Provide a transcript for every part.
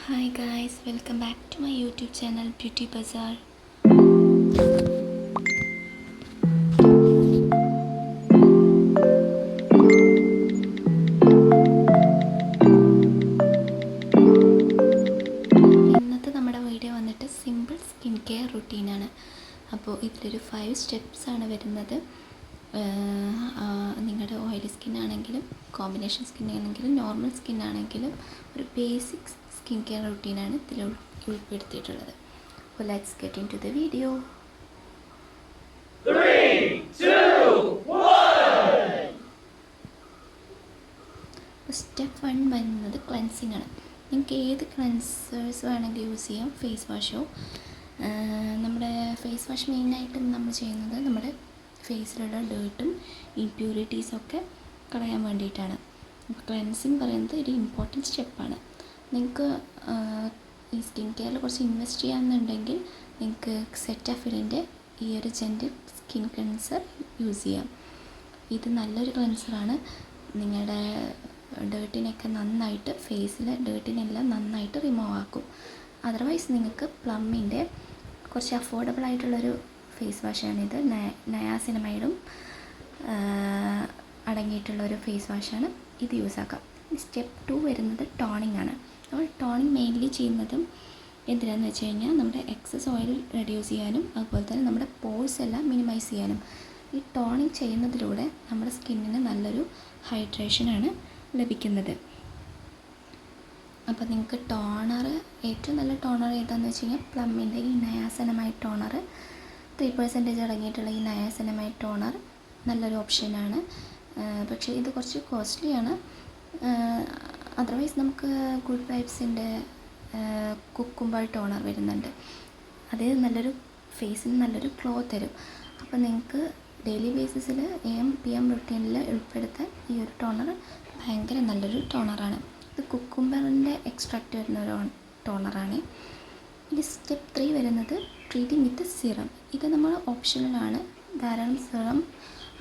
Hi guys, welcome back to my YouTube channel Beauty Bazaar. ഇന്നത്തെ നമ്മുടെ video വന്നിട്ട് simple skin care റുട്ടീനാണ്. അപ്പോൾ ഇതിലൊരു 5 സ്റ്റെപ്സ് ആണ് വരുന്നത്. നിങ്ങളുടെ ഓയിലി സ്കിൻ ആണെങ്കിലും കോമ്പിനേഷൻ സ്കിൻ ആണെങ്കിലും നോർമൽ സ്കിൻ ആണെങ്കിലും ഒരു ബേസിക് സ്കിൻ കെയർ റുട്ടീനാണ് ഇതിൽ ഉൾപ്പെടുത്തിയിട്ടുള്ളത്. അപ്പോൾ let's get into the video. 3, 2, 1. Step 1 വരുന്നത് ക്ലെൻസിങ് ആണ്. നിങ്ങൾക്ക് ഏത് ക്ലെൻസേഴ്സ് വേണമെങ്കിൽ യൂസ് ചെയ്യാം, ഫേസ് വാഷോ. നമ്മുടെ ഫേസ് വാഷ് മെയിനായിട്ടും നമ്മൾ ചെയ്യുന്നത് നമ്മുടെ ഫേസിലുള്ള ഡേർട്ടും ഇംപ്യൂരിറ്റീസൊക്കെ കളയാൻ വേണ്ടിയിട്ടാണ്. അപ്പോൾ ക്ലെൻസിങ് പറയുന്നത് ഒരു ഇമ്പോർട്ടൻറ്റ് സ്റ്റെപ്പാണ്. നിങ്ങൾക്ക് ഈ സ്കിൻ കെയറിൽ കുറച്ച് ഇൻവെസ്റ്റ് ചെയ്യാമെന്നുണ്ടെങ്കിൽ നിങ്ങൾക്ക് സെറ്റാഫിലിൻ്റെ ഈ ഒരു ജെൻറ്റിൽ സ്കിൻ ക്ലെൻസർ യൂസ് ചെയ്യാം. ഇത് നല്ലൊരു ക്ലെൻസറാണ്. നിങ്ങളുടെ ഡേർട്ടിനൊക്കെ നന്നായിട്ട്, ഫേസിലെ ഡേർട്ടിനെല്ലാം നന്നായിട്ട് റിമൂവ് ആക്കും. അതർവൈസ് നിങ്ങൾക്ക് പ്ലമ്മിൻ്റെ കുറച്ച് അഫോർഡബിൾ ആയിട്ടുള്ളൊരു ഫേസ് വാഷാണിത്. നയാസിനമൈഡും അടങ്ങിയിട്ടുള്ളൊരു ഫേസ് വാഷാണ്. ഇത് യൂസ് ആക്കാം. സ്റ്റെപ്പ് 2 വരുന്നത് ടോണിംഗ് ആണ്. നമ്മൾ ടോണിംഗ് മെയിൻലി ചെയ്യുന്നതും എന്തിനാണെന്ന് വെച്ച് കഴിഞ്ഞാൽ നമ്മുടെ എക്സസ് ഓയിൽ റെഡ്യൂസ് ചെയ്യാനും അതുപോലെ തന്നെ നമ്മുടെ പോഴ്സ് എല്ലാം മിനിമൈസ് ചെയ്യാനും. ഈ ടോണിംഗ് ചെയ്യുന്നതിലൂടെ നമ്മുടെ സ്കിന്നിന് നല്ലൊരു ഹൈഡ്രേഷനാണ് ലഭിക്കുന്നത്. അപ്പോൾ നിങ്ങൾക്ക് ടോണർ, ഏറ്റവും നല്ല ടോണർ ഏതാണെന്ന് വെച്ച് കഴിഞ്ഞാൽ പ്ലമ്മിൻ്റെ ഈ നയാസിനമൈഡ് ടോണർ 3% അടങ്ങിയിട്ടുള്ള ഈ നയാസിനമൈഡ് ടോണർ നല്ലൊരു ഓപ്ഷനാണ്. പക്ഷേ ഇത് കുറച്ച് കോസ്റ്റ്ലിയാണ്. അതർവൈസ് നമുക്ക് ഗുഡ് വൈബ്സിൻ്റെ കുക്കുംബർ ടോണർ വരുന്നുണ്ട്. അത് നല്ലൊരു ഫേസിന് നല്ലൊരു ഗ്ലോ തരും. അപ്പോൾ നിങ്ങൾക്ക് ഡെയിലി ബേസിസിൽ AM PM റുട്ടീനിൽ ഉൾപ്പെടുത്താൻ ഈ ഒരു ടോണർ ഭയങ്കര നല്ലൊരു ടോണറാണ്. ഇത് കുക്കുംബറിൻ്റെ എക്സ്ട്രാക്റ്റ് വരുന്ന ഒരു ടോണറാണ്. ഇനി സ്റ്റെപ്പ് 3 വരുന്നത് ട്രീറ്റിംഗ് വിത്ത് സിറം. ഇത് നമ്മൾ ഓപ്ഷണലാണ്. ധാരാളം സിറം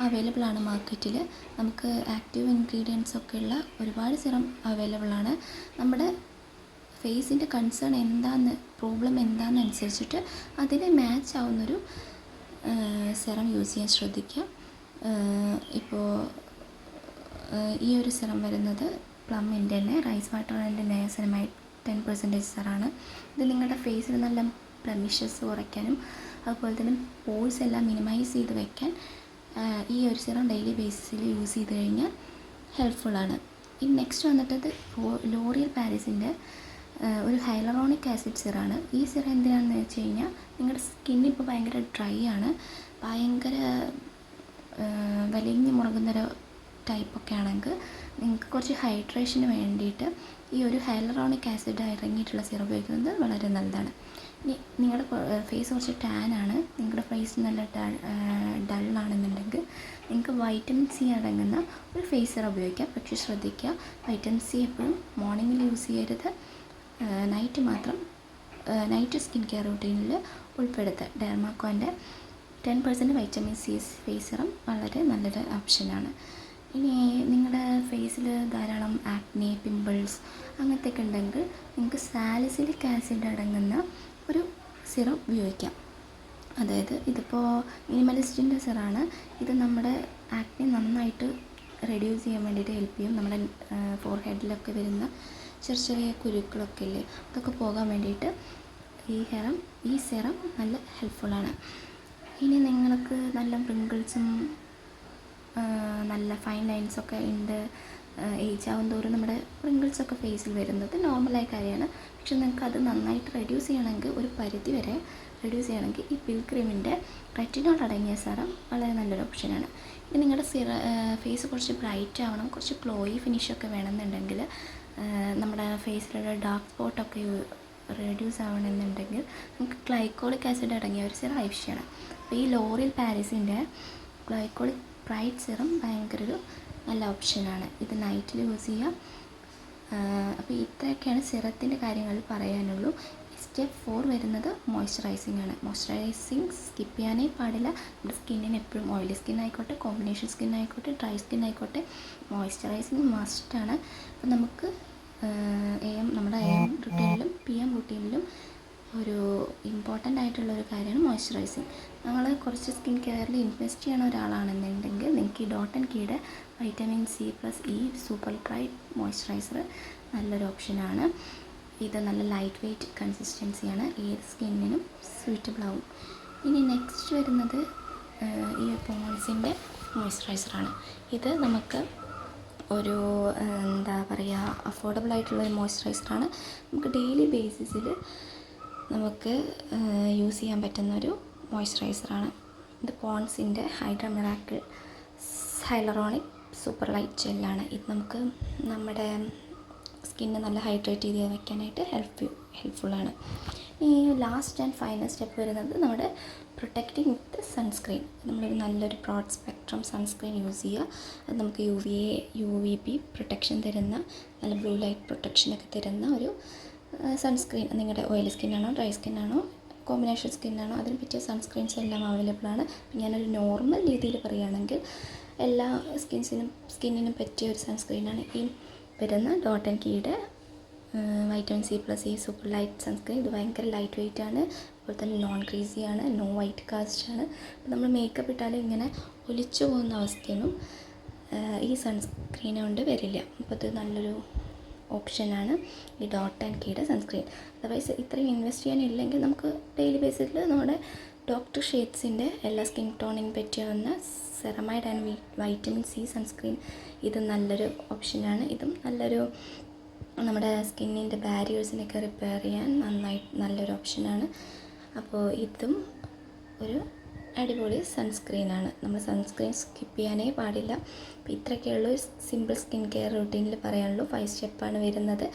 അവൈലബിൾ ആണ് മാർക്കറ്റിൽ. നമുക്ക് ആക്റ്റീവ് ഇൻഗ്രീഡിയൻസ് ഒക്കെ ഉള്ള ഒരുപാട് സിറം അവൈലബിൾ ആണ്. നമ്മുടെ ഫേസിൻ്റെ കൺസേൺ എന്താണെന്ന്, പ്രോബ്ലം എന്താണെന്നനുസരിച്ചിട്ട് അതിന് മാച്ച് ആവുന്നൊരു സിറം യൂസ് ചെയ്യാൻ ശ്രദ്ധിക്കുക. ഇപ്പോൾ ഈ ഒരു സിറം വരുന്നത് പ്ലമ്മിൻ്റെ തന്നെ റൈസ് വാട്ടർ ആൻഡ് നയാസിനമൈഡ് 10% സിറാണ്. ഇത് നിങ്ങളുടെ ഫേസിൽ നല്ല ബ്ലെമിഷസ് കുറയ്ക്കാനും അതുപോലെ തന്നെ പോഴ്സ് എല്ലാം മിനിമൈസ് ചെയ്ത് വയ്ക്കാൻ ഈ ഒരു സിറം ഡെയിലി ബേസിസിൽ യൂസ് ചെയ്ത് കഴിഞ്ഞാൽ ഹെൽപ്ഫുള്ളാണ്. ഇനി നെക്സ്റ്റ് വന്നിട്ടത് ലോറിയൽ പാരീസിൻ്റെ ഒരു ഹൈലറോണിക് ആസിഡ് സിറാണ്. ഈ സിറം എന്തിനാണെന്ന് വെച്ച് കഴിഞ്ഞാൽ നിങ്ങളുടെ സ്കിന്നിപ്പോൾ ഭയങ്കര ഡ്രൈ ആണ്, ഭയങ്കര വലിഞ്ഞ് മുറുകുന്നൊരു ടൈപ്പൊക്കെ ആണെങ്കിൽ നിങ്ങൾക്ക് കുറച്ച് ഹൈഡ്രേഷന് വേണ്ടിയിട്ട് ഈ ഒരു ഹൈലറോണിക് ആസിഡ് ഇറങ്ങിയിട്ടുള്ള സിറം ഉപയോഗിക്കുന്നത് വളരെ നല്ലതാണ്. ഇനി നിങ്ങളുടെ ഫേസ് കുറച്ച് ടാനാണ്, നിങ്ങളുടെ ഫേസ് നല്ല ഡള്ളാണെന്നുണ്ടെങ്കിൽ നിങ്ങൾക്ക് വൈറ്റമിൻ സി അടങ്ങുന്ന ഒരു ഫേസ് സിറം ഉപയോഗിക്കാം. പക്ഷേ ശ്രദ്ധിക്കുക, വൈറ്റമിൻ സി എപ്പോഴും മോർണിംഗിൽ യൂസ് ചെയ്യരുത്, നൈറ്റ് മാത്രം, നൈറ്റ് സ്കിൻ കെയർ റുട്ടീനിൽ ഉൾപ്പെടുത്തുക. ഡെർമാക്കോൻ്റെ 10% വൈറ്റമിൻ സി ഫേസ് സിറം വളരെ നല്ലൊരു ഓപ്ഷനാണ്. ഇനി നിങ്ങളുടെ ഫേസിൽ ധാരാളം ആക്നെ, പിമ്പിൾസ് അങ്ങനത്തെയൊക്കെ ഉണ്ടെങ്കിൽ നിങ്ങൾക്ക് സാലിസിലിക് ആസിഡ് അടങ്ങുന്ന ഒരു സിറം ഉപയോഗിക്കാം. അതായത് ഇതിപ്പോൾ മിനിമലിസ്റ്റിൻ്റെ സിറാണ്. ഇത് നമ്മുടെ ആക്നെ നന്നായിട്ട് റെഡ്യൂസ് ചെയ്യാൻ വേണ്ടിയിട്ട് ഹെൽപ്പ് ചെയ്യും. നമ്മുടെ ഫോർഹെഡിലൊക്കെ വരുന്ന ചെറിയ ചെറിയ കുരുക്കളൊക്കെ ഇല്ലേ, അതൊക്കെ പോകാൻ വേണ്ടിയിട്ട് ഈ സിറം നല്ല ഹെൽപ്ഫുള്ളാണ്. ഇനി നിങ്ങൾക്ക് നല്ല റിങ്കിൾസും നല്ല ഫൈൻ ലൈൻസൊക്കെ ഉണ്ട്, ഏജ് ആവും തോറും നമ്മുടെ റിങ്കിൾസൊക്കെ ഫേസിൽ വരുന്നത് നോർമലായ കാര്യമാണ്. പക്ഷെ നിങ്ങൾക്ക് അത് നന്നായിട്ട് റെഡ്യൂസ് ചെയ്യണമെങ്കിൽ, ഒരു പരിധി വരെ റെഡ്യൂസ് ചെയ്യണമെങ്കിൽ ഈ പിൽഗ്രിമിൻ്റെ റെറ്റിനോൾ അടങ്ങിയ സിറം വളരെ നല്ലൊരു ഓപ്ഷനാണ്. ഇനി നിങ്ങളുടെ ഫേസ് കുറച്ച് ബ്രൈറ്റ് ആവണം, കുറച്ച് ഗ്ലോയി ഫിനിഷൊക്കെ വേണമെന്നുണ്ടെങ്കിൽ, നമ്മുടെ ഫേസിലുള്ള ഡാർക്ക് സ്പോട്ടൊക്കെ റെഡ്യൂസ് ആവണമെന്നുണ്ടെങ്കിൽ നമുക്ക് ഗ്ലൈക്കോളിക് ആസിഡ് അടങ്ങിയ ഒരു സിറം ആവശ്യമാണ്. അപ്പോൾ ഈ ലോറിയൽ പാരീസിൻ്റെ ഗ്ലൈക്കോളിക് ബ്രൈറ്റ് സിറം ഭയങ്കര ഒരു നല്ല ഓപ്ഷനാണ്. ഇത് നൈറ്റിൽ യൂസ് ചെയ്യാം. അപ്പോൾ ഇത്രയൊക്കെയാണ് സിറത്തിൻ്റെ കാര്യങ്ങൾ പറയാനുള്ളൂ. സ്റ്റെപ്പ് 4 വരുന്നത് മോയ്സ്ചറൈസിങ് ആണ്. മോയ്സ്ചറൈസിങ് സ്കിപ്പ് ചെയ്യാനേ പാടില്ല. നമ്മുടെ സ്കിന്നിന് എപ്പോഴും ഓയിലി സ്കിൻ ആയിക്കോട്ടെ, കോമ്പിനേഷൻ സ്കിൻ ആയിക്കോട്ടെ, ഡ്രൈ സ്കിൻ ആയിക്കോട്ടെ, മോയ്സ്ചറൈസിങ് മസ്റ്റാണ്. അപ്പോൾ നമുക്ക് നമ്മുടെ AM റുട്ടീനിലും ഒരു ഇമ്പോർട്ടൻ്റ് ആയിട്ടുള്ളൊരു കാര്യമാണ് മോയ്സ്ചറൈസിങ്. നിങ്ങൾ കുറച്ച് സ്കിൻ കെയറിൽ ഇൻവെസ്റ്റ് ചെയ്യണ ഒരാളാണെന്നുണ്ടെങ്കിൽ നിങ്ങൾക്ക് ഈ ഡോട്ട് ആൻഡ് കീയുടെ vitamin C plus E super bright moisturiser നല്ലൊരു ഓപ്ഷനാണ്. ഇത് നല്ല ലൈറ്റ് വെയ്റ്റ് കൺസിസ്റ്റൻസിയാണ്, ഏത് സ്കിന്നിനും സ്യൂറ്റബിൾ ആവും. ഇനി നെക്സ്റ്റ് വരുന്നത് ഈ പോൺസിൻ്റെ മോയ്സ്ചറൈസറാണ്. ഇത് നമുക്ക് ഒരു എന്താ പറയുക അഫോർഡബിൾ ആയിട്ടുള്ളൊരു മോയ്സ്ചറൈസറാണ്. നമുക്ക് ഡെയിലി ബേസിസിൽ നമുക്ക് യൂസ് ചെയ്യാൻ പറ്റുന്നൊരു മോയ്സ്ചറൈസറാണ്. ഇത് പോൺസിൻ്റെ hydra miracle hyaluronic super light ജെല്ലാണ്. ഇത് നമുക്ക് നമ്മുടെ സ്കിന്ന് നല്ല ഹൈഡ്രേറ്റ് ചെയ്ത് വയ്ക്കാനായിട്ട് ഹെൽപ്ഫുള്ളാണ്. ഈ ലാസ്റ്റ് ആൻഡ് ഫൈനൽ സ്റ്റെപ്പ് വരുന്നത് നമ്മുടെ പ്രൊട്ടക്റ്റിംഗ് വിത്ത് സൺസ്ക്രീൻ. നമ്മളൊരു നല്ലൊരു ബ്രോഡ് സ്പെക്ട്രം സൺസ്ക്രീൻ യൂസ് ചെയ്യുക. അത് നമുക്ക് UVB പ്രൊട്ടക്ഷൻ തരുന്ന, നല്ല ബ്ലൂ ലൈറ്റ് പ്രൊട്ടക്ഷനൊക്കെ തരുന്ന ഒരു സൺസ്ക്രീൻ. നിങ്ങളുടെ ഓയിലി സ്കിന്നാണോ ഡ്രൈ സ്കിന്നാണോ കോമ്പിനേഷൻ സ്കിന്നാണോ അതിന് പറ്റിയ സൺസ്ക്രീൻസ് എല്ലാം അവൈലബിൾ ആണ്. ഞാനൊരു നോർമൽ രീതിയിൽ പറയുകയാണെങ്കിൽ എല്ലാ സ്കിന്നിനും പറ്റിയ ഒരു സൺസ്ക്രീനാണ് ഈ വരുന്ന ഡോട്ട് ആൻഡ് കീയുടെ vitamin C plus E super light sunscreen. ഇത് ഭയങ്കര ലൈറ്റ് വെയ്റ്റ് ആണ്, അതുപോലെ തന്നെ നോൺ ക്രീസിയാണ്, നോ വൈറ്റ് കാസ്റ്റ് ആണ്. അപ്പോൾ നമ്മൾ മേക്കപ്പ് ഇട്ടാലും ഇങ്ങനെ ഒലിച്ചു പോകുന്ന അവസ്ഥയൊന്നും ഈ സൺസ്ക്രീൻ കൊണ്ട് വരില്ല. അപ്പോൾ ഇത് നല്ലൊരു ഓപ്ഷനാണ് ഈ ഡോട്ട് ആൻഡ് കീയുടെ സൺസ്ക്രീൻ. അതർവൈസ് ഇത്രയും ഇൻവെസ്റ്റ് ചെയ്യാനില്ലെങ്കിൽ നമുക്ക് ഡെയിലി ബേസിസിൽ നമ്മുടെ ഡോക്ടർ ഷേഡ്സിൻ്റെ എല്ലാ സ്കിൻ ടോണിങ് പറ്റിയാവുന്ന ceramide and vitamin C sunscreen ഇത് നല്ലൊരു ഓപ്ഷനാണ്. ഇതും നമ്മുടെ സ്കിന്നിൻ്റെ ബാരിയേഴ്സിനൊക്കെ റിപ്പയർ ചെയ്യാൻ നല്ലൊരു ഓപ്ഷനാണ്. അപ്പോൾ ഇതും ഒരു അടിപൊളി സൺസ്ക്രീനാണ്. നമ്മൾ സൺസ്ക്രീൻ സ്കിപ്പ് ചെയ്യാനേ പാടില്ല. അപ്പോൾ ഇത്രയൊക്കെയുള്ളൂ സിമ്പിൾ സ്കിൻ കെയർ റൂട്ടീനിൽ പറയാനുള്ളൂ. 5 സ്റ്റെപ്പാണ് വരുന്നത്.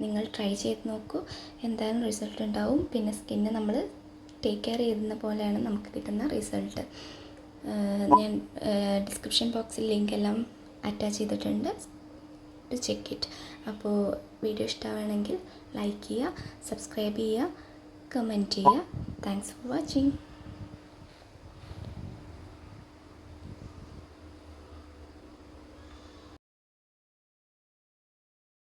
നിങ്ങൾ ട്രൈ ചെയ്ത് നോക്കൂ, എന്തായാലും റിസൾട്ട് ഉണ്ടാവും. പിന്നെ സ്കിന്ന് നമ്മൾ ടേക്ക് കെയർ ചെയ്യുന്ന പോലെയാണ് നമുക്ക് കിട്ടുന്ന റിസൾട്ട്. ഞാൻ ഡിസ്ക്രിപ്ഷൻ ബോക്സിൽ ലിങ്ക് എല്ലാം അറ്റാച്ച് ചെയ്തിട്ടുണ്ട്, ടു ചെക്ക് ഇറ്റ്. അപ്പോൾ വീഡിയോ ഇഷ്ടമാണെങ്കിൽ ലൈക്ക് ചെയ്യുക, സബ്സ്ക്രൈബ് ചെയ്യുക, കമൻറ്റ് ചെയ്യുക. Thanks for watching.